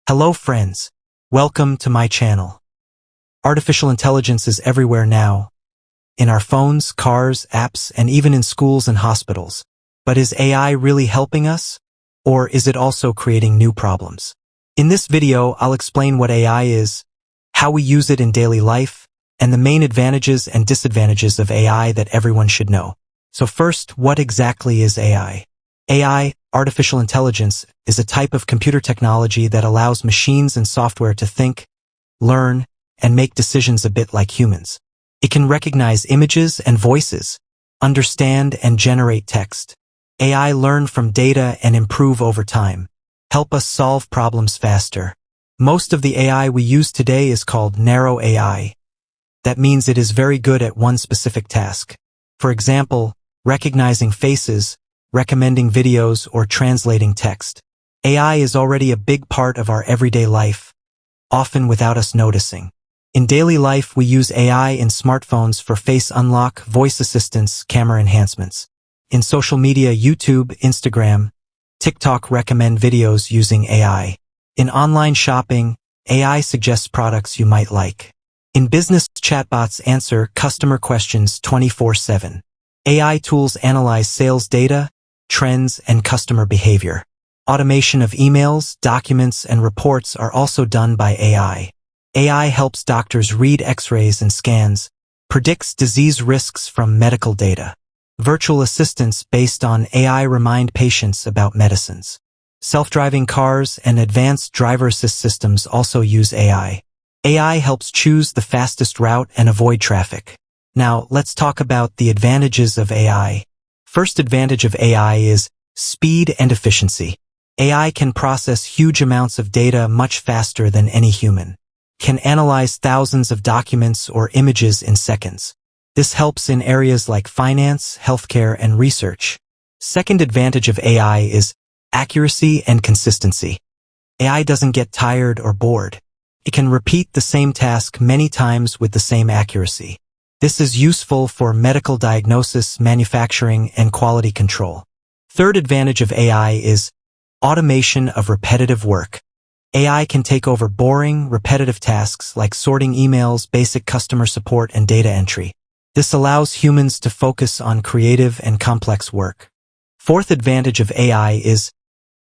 Hello friends, welcome to my channel. Artificial intelligence is everywhere now, in our phones, cars, apps, and even in schools and hospitals. But is AI really helping us? Or is it also creating new problems? In this video, I'll explain what AI is, how we use it in daily life, and the main advantages and disadvantages of AI that everyone should know. So first, what exactly is AI? AI, artificial intelligence, is a type of computer technology that allows machines and software to think, learn, and make decisions a bit like humans. It can recognize images and voices, understand and generate text. AI learn from data and improve over time, help us solve problems faster. Most of the AI we use today is called narrow AI. That means it is very good at one specific task. For example, recognizing faces, recommending videos, or translating text. AI is already a big part of our everyday life, often without us noticing. In daily life, we use AI in smartphones for face unlock, voice assistance, camera enhancements. In social media, YouTube, Instagram, TikTok recommend videos using AI. In online shopping, AI suggests products you might like. In business, chatbots answer customer questions 24/7. AI tools analyze sales data, trends, and customer behavior. Automation of emails, documents, and reports are also done by AI. AI helps doctors read X-rays and scans, predicts disease risks from medical data. Virtual assistants based on AI remind patients about medicines. Self-driving cars and advanced driver assist systems also use AI. AI helps choose the fastest route and avoid traffic. Now, let's talk about the advantages of AI. First advantage of AI is speed and efficiency. AI can process huge amounts of data much faster than any human. Can analyze thousands of documents or images in seconds. This helps in areas like finance, healthcare, and research. Second advantage of AI is accuracy and consistency. AI doesn't get tired or bored. It can repeat the same task many times with the same accuracy. This is useful for medical diagnosis, manufacturing, and quality control. Third advantage of AI is automation of repetitive work. AI can take over boring, repetitive tasks like sorting emails, basic customer support, and data entry. This allows humans to focus on creative and complex work. Fourth advantage of AI is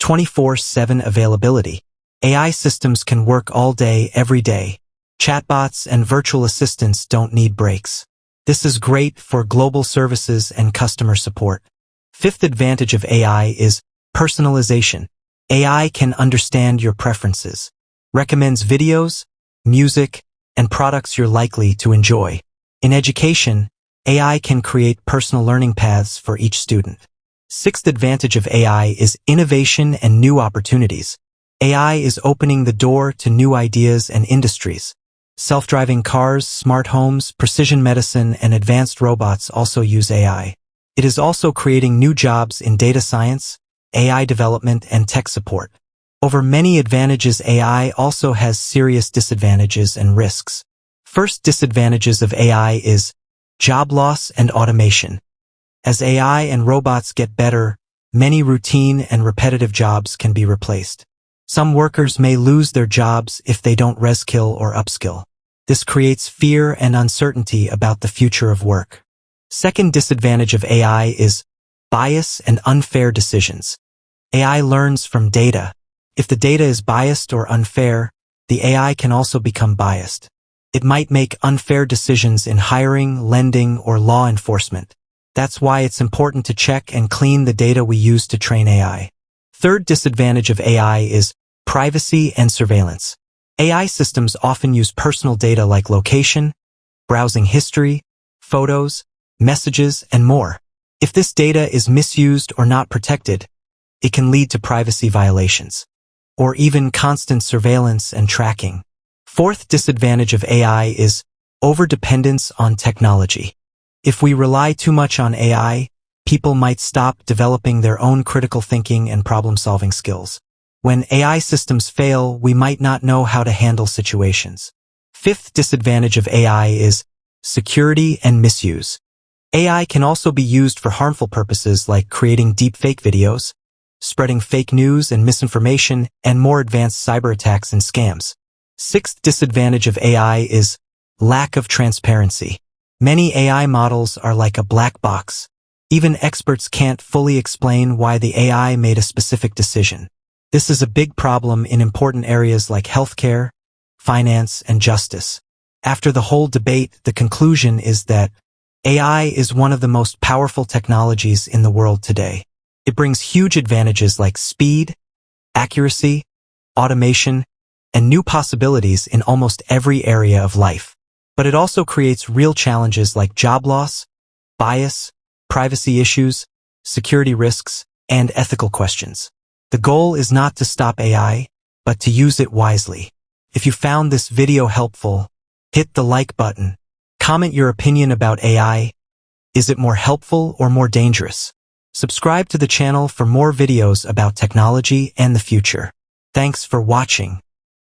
24/7 availability. AI systems can work all day, every day. Chatbots and virtual assistants don't need breaks. This is great for global services and customer support. Fifth advantage of AI is personalization. AI can understand your preferences, recommends videos, music, and products you're likely to enjoy. In education, AI can create personal learning paths for each student. Sixth advantage of AI is innovation and new opportunities. AI is opening the door to new ideas and industries. Self-driving cars, smart homes, precision medicine, and advanced robots also use AI. It is also creating new jobs in data science, AI development, and tech support. Over many advantages, AI also has serious disadvantages and risks. First disadvantages of AI is job loss and automation. As AI and robots get better, many routine and repetitive jobs can be replaced. Some workers may lose their jobs if they don't reskill or upskill. This creates fear and uncertainty about the future of work. Second disadvantage of AI is bias and unfair decisions. AI learns from data. If the data is biased or unfair, the AI can also become biased. It might make unfair decisions in hiring, lending, or law enforcement. That's why it's important to check and clean the data we use to train AI. Third disadvantage of AI is privacy and surveillance. AI systems often use personal data like location, browsing history, photos, messages, and more. If this data is misused or not protected, it can lead to privacy violations, or even constant surveillance and tracking. Fourth disadvantage of AI is overdependence on technology. If we rely too much on AI, people might stop developing their own critical thinking and problem-solving skills. When AI systems fail, we might not know how to handle situations. Fifth disadvantage of AI is security and misuse. AI can also be used for harmful purposes like creating deepfake videos, spreading fake news and misinformation, and more advanced cyber attacks and scams. Sixth disadvantage of AI is lack of transparency. Many AI models are like a black box. Even experts can't fully explain why the AI made a specific decision. This is a big problem in important areas like healthcare, finance, and justice. After the whole debate, the conclusion is that AI is one of the most powerful technologies in the world today. It brings huge advantages like speed, accuracy, automation, and new possibilities in almost every area of life. But it also creates real challenges like job loss, bias, privacy issues, security risks, and ethical questions. The goal is not to stop AI, but to use it wisely. If you found this video helpful, hit the like button. Comment your opinion about AI. Is it more helpful or more dangerous? Subscribe to the channel for more videos about technology and the future. Thanks for watching.